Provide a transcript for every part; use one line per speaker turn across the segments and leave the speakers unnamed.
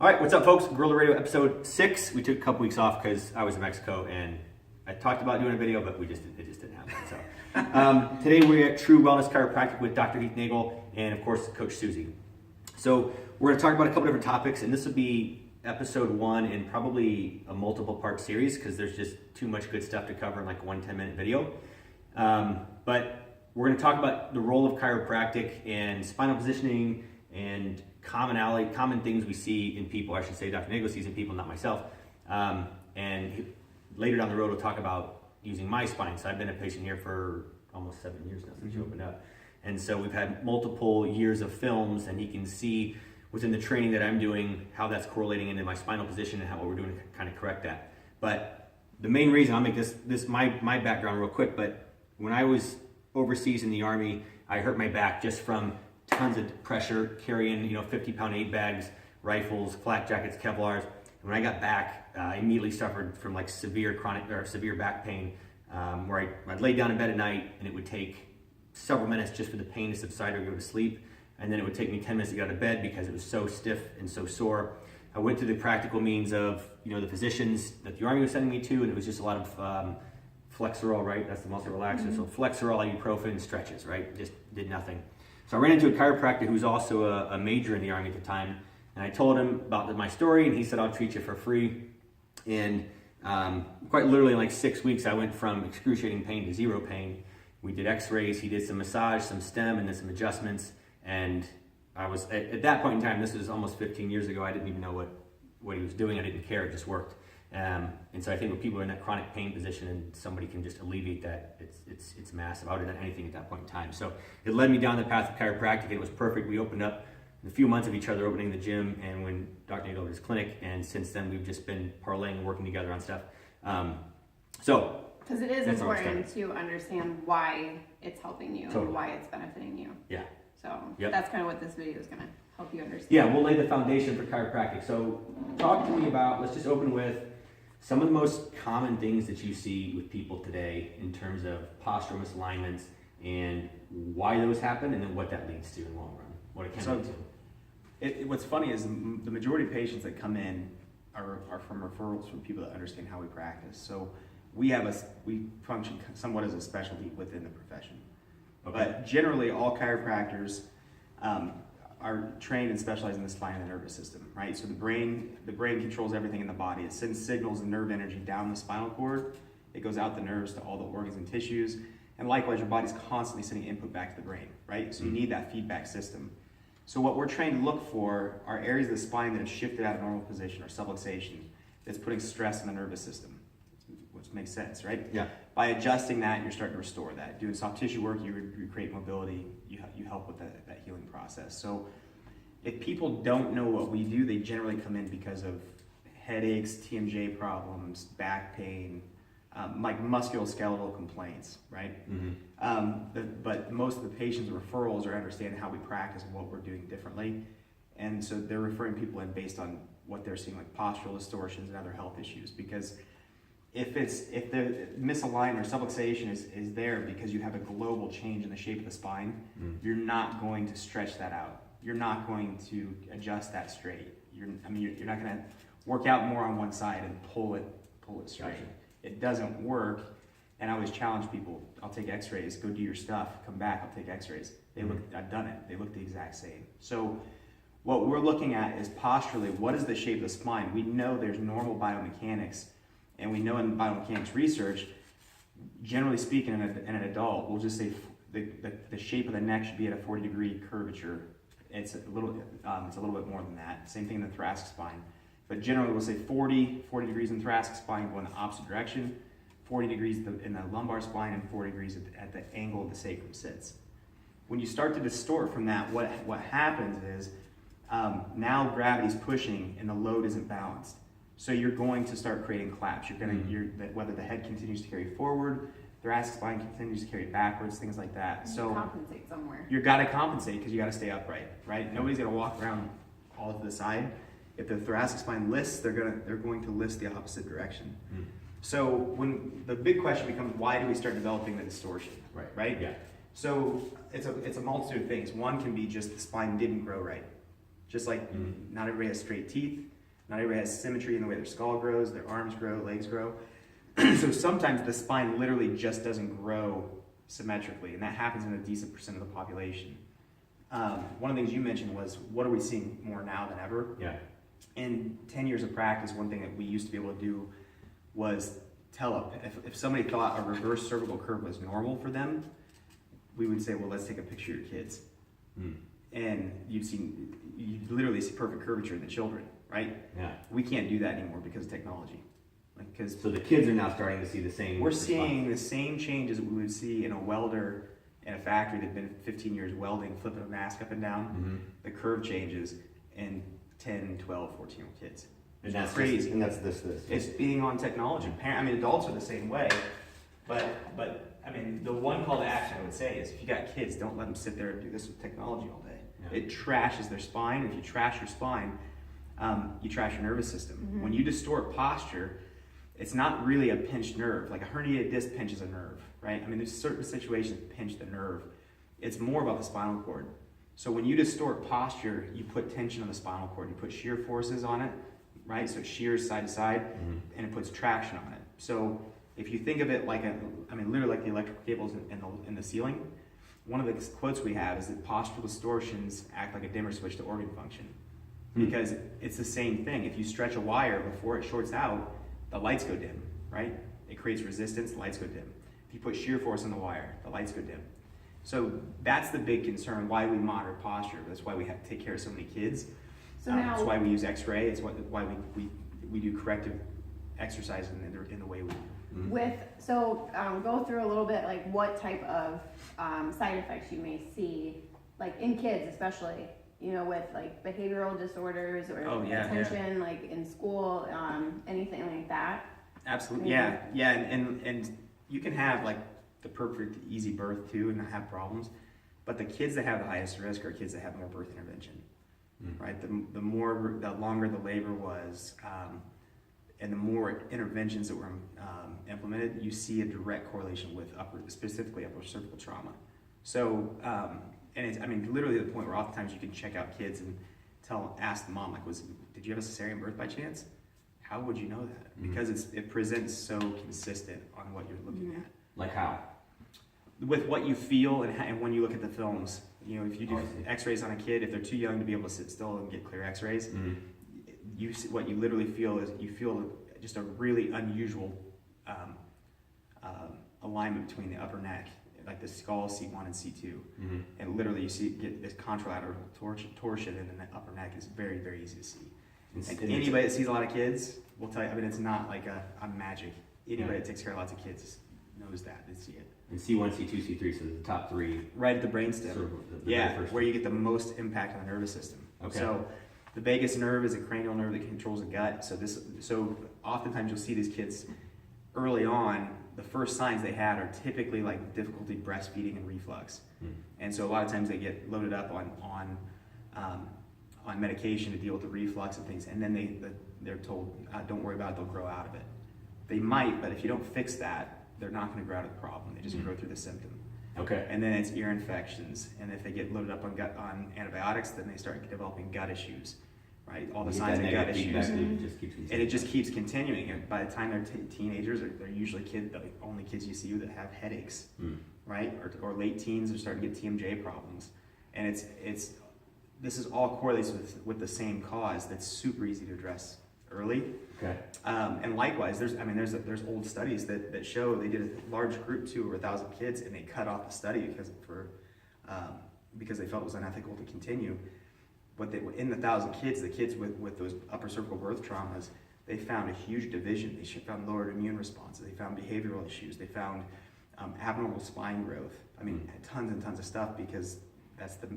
All right, what's up, folks? Guerrilla Radio episode 6. We took a couple weeks off because I was in Mexico and I talked about doing a video, but it just didn't happen. So today we're at True Wellness Chiropractic with Dr. Nagel and, of course, Coach Susie. So we're going to talk about a couple different topics, and this will be episode 1 in probably a multiple-part series because there's just too much good stuff to cover in like one 10-minute video. But we're going to talk about the role of chiropractic and spinal positioning and common things we see in people. I should say Dr. Nagel sees in people, not myself. And later down the road, we'll talk about using my spine. So I've been a patient here for almost 7 years now since you opened up. And so we've had multiple years of films, and he can see within the training that I'm doing how that's correlating into my spinal position and how what we're doing to kind of correct that. But the main reason, I'll make this my background real quick, but when I was overseas in the Army, I hurt my back just from tons of pressure, carrying 50-pound 8 bags, rifles, flak jackets, Kevlars. And when I got back, I immediately suffered from like severe back pain, where I'd lay down in bed at night and it would take several minutes just for the pain to subside or go to sleep. And then it would take me 10 minutes to get out of bed because it was so stiff and so sore. I went through the practical means of the physicians that the Army was sending me to, and it was just a lot of Flexerol, right? That's the muscle relaxer. So Flexerol, ibuprofen, stretches, right? Just did nothing. So I ran into a chiropractor who was also a major in the Army at the time, and I told him about my story, and he said, I'll treat you for free. And quite literally in like 6 weeks, I went from excruciating pain to zero pain. We did x-rays, he did some massage, some stem, and then some adjustments. And I was, at that point in time, this was almost 15 years ago, I didn't even know what he was doing. I didn't care, it just worked. And so I think when people are in that chronic pain position and somebody can just alleviate that, it's massive. I would have done anything at that point in time. So it led me down the path of chiropractic, and it was perfect. We opened up in a few months of each other, opening the gym, and when Dr. Nagel opened his clinic, and since then we've just been parlaying and working together on stuff.
Because it is important to understand why it's helping you and why it's benefiting you.
Yeah.
So that's kind of what this video is going to help you understand.
Yeah, we'll lay the foundation for chiropractic. So talk to me about, let's just open with some of the most common things that you see with people today in terms of postural misalignments and why those happen, and then what that leads to in the long run, what it can lead to.
What's funny is the majority of patients that come in are from referrals from people that understand how we practice. So we function somewhat as a specialty within the profession. Okay. But generally, all chiropractors are trained and specialized in the spine and the nervous system, right? So the brain controls everything in the body. It sends signals and nerve energy down the spinal cord. It goes out the nerves to all the organs and tissues. And likewise, your body's constantly sending input back to the brain, right? So you need that feedback system. So what we're trained to look for are areas of the spine that have shifted out of normal position or subluxation that's putting stress on the nervous system, which makes sense, right?
Yeah.
By adjusting that, you're starting to restore that. Doing soft tissue work, you create mobility, you help with that healing process. So if people don't know what we do, they generally come in because of headaches, TMJ problems, back pain, like musculoskeletal complaints, right? But most of the patients' referrals are understanding how we practice and what we're doing differently. And so they're referring people in based on what they're seeing, like postural distortions and other health issues. Because if the misalignment or subluxation is there because you have a global change in the shape of the spine, you're not going to stretch that out. You're not going to adjust that straight. You're not going to work out more on one side and pull it straight. Gotcha. It doesn't work. And I always challenge people, I'll take x-rays, go do your stuff, come back, I'll take x-rays. I've done it. They look the exact same. So what we're looking at is posturally, what is the shape of the spine? We know there's normal biomechanics, and we know in biomechanics research, generally speaking, in an adult, we'll just say the shape of the neck should be at a 40-degree curvature. It's a little bit more than that. Same thing in the thoracic spine. But generally, we'll say 40 degrees in the thoracic spine going the opposite direction, 40 degrees in the lumbar spine, and 40 degrees at the angle the sacrum sits. When you start to distort from that, what happens is now gravity's pushing and the load isn't balanced. So you're going to start creating claps. Whether the head continues to carry forward, thoracic spine continues to carry backwards, things like that. So
compensate somewhere.
You got to compensate because you got to stay upright, right? Nobody's going to walk around all to the side. If the thoracic spine lists, they're going to list the opposite direction. So when the big question becomes, why do we start developing the distortion? Right?
Yeah.
So it's a multitude of things. One can be just the spine didn't grow right. Just like not everybody has straight teeth, not everybody has symmetry in the way their skull grows, their arms grow, legs grow. So sometimes the spine literally just doesn't grow symmetrically, and that happens in a decent percent of the population. One of the things you mentioned was, what are we seeing more now than ever?
Yeah.
In 10 years of practice, one thing that we used to be able to do was tell if somebody thought a reverse cervical curve was normal for them, we would say, well, let's take a picture of your kids. And you literally see perfect curvature in the children, right?
Yeah.
We can't do that anymore because of technology.
So the kids are now starting to see the same.
We're seeing the same changes we would see in a welder in a factory that's been 15 years welding, flipping a mask up and down. The curve changes in 10, 12, 14-year-old kids.
And that's
crazy.
And that's this.
It's being on technology. Adults are the same way. But the one call to action I would say is, if you got kids, don't let them sit there and do this with technology all day. Yeah. It trashes their spine. If you trash your spine, you trash your nervous system. When you distort posture, it's not really a pinched nerve. Like a herniated disc pinches a nerve, right? There's certain situations that pinch the nerve. It's more about the spinal cord. So when you distort posture, you put tension on the spinal cord. You put shear forces on it, right? So it shears side to side, and it puts traction on it. So if you think of it like literally like the electrical cables in the ceiling, one of the quotes we have is that postural distortions act like a dimmer switch to organ function. Because it's the same thing. If you stretch a wire before it shorts out, the lights go dim, right? It creates resistance, the lights go dim. If you put shear force on the wire, the lights go dim. So that's the big concern, why we monitor posture. That's why we have to take care of so many kids.
So now,
that's why we use x-ray. It's why we do corrective exercise in the way we do.
Go through a little bit, like what type of side effects you may see, like in kids especially, with like behavioral disorders or attention, like in school, anything like that.
Absolutely, yeah. And you can have like the perfect easy birth too and not have problems, but the kids that have the highest risk are kids that have more birth intervention, right? The longer the labor was, and the more interventions that were implemented, you see a direct correlation with specifically upper cervical trauma. So, and it's, literally to the point where oftentimes you can check out kids and ask the mom, like, did you have a cesarean birth by chance? How would you know that? Because it presents so consistent on what you're looking at.
Like how?
With what you feel and when you look at the films. If you do x-rays on a kid, if they're too young to be able to sit still and get clear x-rays, what you literally feel is you feel just a really unusual alignment between the upper neck, like the skull C1 and C2, and literally you get this contralateral torsion in the upper neck is very, very easy to see. And anybody that sees a lot of kids will tell you. It's not like a magic. Anybody that takes care of lots of kids knows that. They see it.
And C1, C2, C3, so the top three.
Right at the brainstem.
Sort of the
where you get the most impact on the nervous system.
Okay.
So the vagus nerve is a cranial nerve that controls the gut. So oftentimes you'll see these kids early on. The first signs they had are typically like difficulty breastfeeding and reflux, and so a lot of times they get loaded up on medication to deal with the reflux and things, and then they're told, don't worry about it, they'll grow out of it. They might, but if you don't fix that, they're not going to grow out of the problem. They just grow through the symptom.
Okay.
And then it's ear infections, and if they get loaded up on antibiotics, then they start developing gut issues, right? All the signs of gut issues, and it just keeps continuing. And by the time they're teenagers, they're usually the only kids you see that have headaches, right? Or late teens are starting to get TMJ problems, and this is all correlates with the same cause that's super easy to address early.
Okay.
And likewise, there's old studies that show they did a large group too, over 1,000 kids, and they cut off the study because they felt it was unethical to continue. But in the 1,000 kids, the kids with those upper cervical birth traumas, they found a huge division. They found lowered immune responses. They found behavioral issues. They found abnormal spine growth. Tons and tons of stuff, because that's the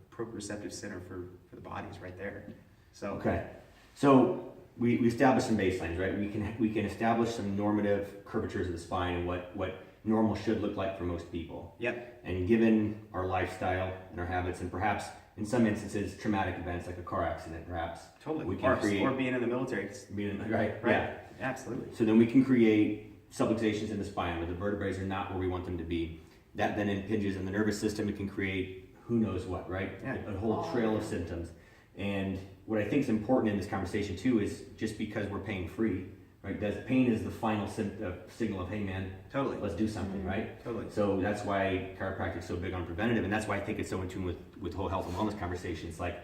proprioceptive center for the bodies right there. So
okay. So we established some baselines, right? We can establish some normative curvatures of the spine and what normal should look like for most people.
Yep.
And given our lifestyle and our habits, and perhaps in some instances traumatic events like a car accident, perhaps
totally,
we can
or being in the military.
Right. Yeah.
Absolutely.
So then we can create subluxations in the spine where the vertebrae are not where we want them to be. That then impinges in the nervous system. It can create who knows what, right?
Yeah.
A whole trail of symptoms. And what I think is important in this conversation too is just because we're pain free, right? Pain is the final signal of, hey man,
totally,
let's do something, right?
Totally.
So that's why chiropractic is so big on preventative, and that's why I think it's so in tune with whole health and wellness conversations. Like,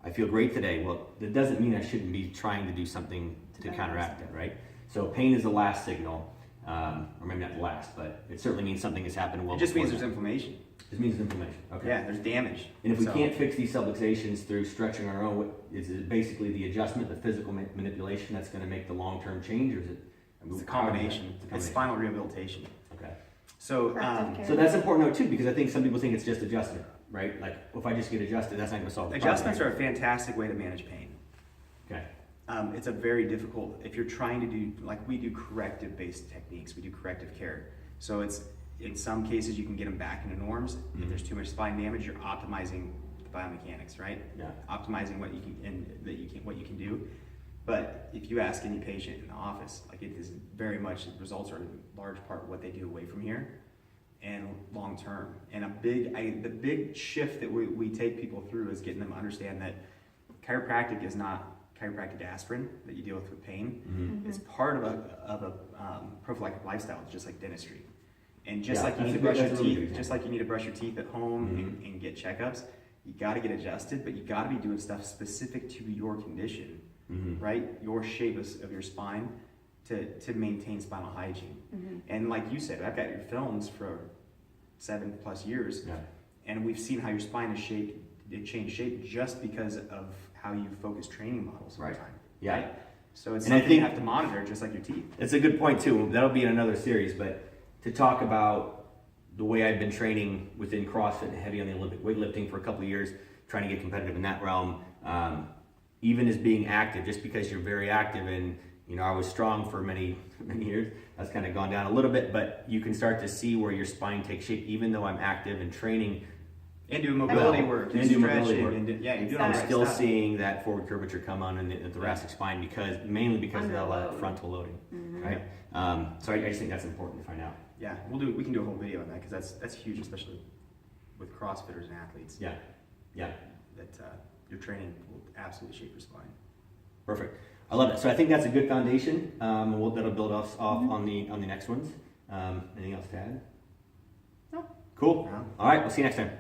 I feel great today. Well, that doesn't mean I shouldn't be trying to do something to counteract it, right? So pain is the last signal, or maybe not the last, but it certainly means something has happened. Well,
it just means there's inflammation.
It means inflammation. Okay.
Yeah, there's damage.
And if we can't fix these subluxations through stretching on our own, what is it basically the adjustment, the physical manipulation that's going to make the long-term change, or is it?
It's a combination. It's spinal rehabilitation.
Okay.
So,
so that's important though too, because I think some people think it's just adjustment, right? Like, if I just get adjusted, that's not going to solve the problem.
Adjustments are a fantastic way to manage pain.
Okay.
It's a very difficult, if you're trying to do, like we do corrective-based techniques, we do corrective care. So it's, in some cases you can get them back into norms. If there's too much spine damage, you're optimizing the biomechanics, right?
Yeah.
Optimizing what you can, and what you can do. But if you ask any patient in the office, like, it is very much, the results are in large part what they do away from here and long term. And the big shift that we take people through is getting them to understand that chiropractic is not chiropractic aspirin that you deal with pain. It's part of a prophylactic lifestyle. It's just like dentistry. And just like you need to brush your teeth, just like you need to brush your teeth at home and get checkups, you got to get adjusted, but you got to be doing stuff specific to your condition, right? Your shape of your spine to maintain spinal hygiene. And like you said, I've got your films for 7+ years, and we've seen how your spine is shaped. It changed shape just because of how you focus training models over time.
Yeah.
Right? So it's something you have to monitor, just like your teeth.
It's a good point too. That'll be in another series, but to talk about the way I've been training within CrossFit and heavy on the Olympic weightlifting for a couple of years, trying to get competitive in that realm, even as being active, just because you're very active and, you know, I was strong for many years, that's kind of gone down a little bit, but you can start to see where your spine takes shape, even though I'm active and training.
And doing mobility work, and stretching, and you're doing all
I'm
the right
still
stuff.
seeing that forward curvature come on in the thoracic spine mainly because of that frontal loading, right? So I just think that's important to find out.
Yeah, we can do a whole video on that because that's huge, especially with CrossFitters and athletes.
Yeah.
That your training will absolutely shape your spine.
Perfect. I love it. So I think that's a good foundation. That'll build us off on the next ones. Anything else to add?
No.
Cool.
No.
All right. We'll see you next time.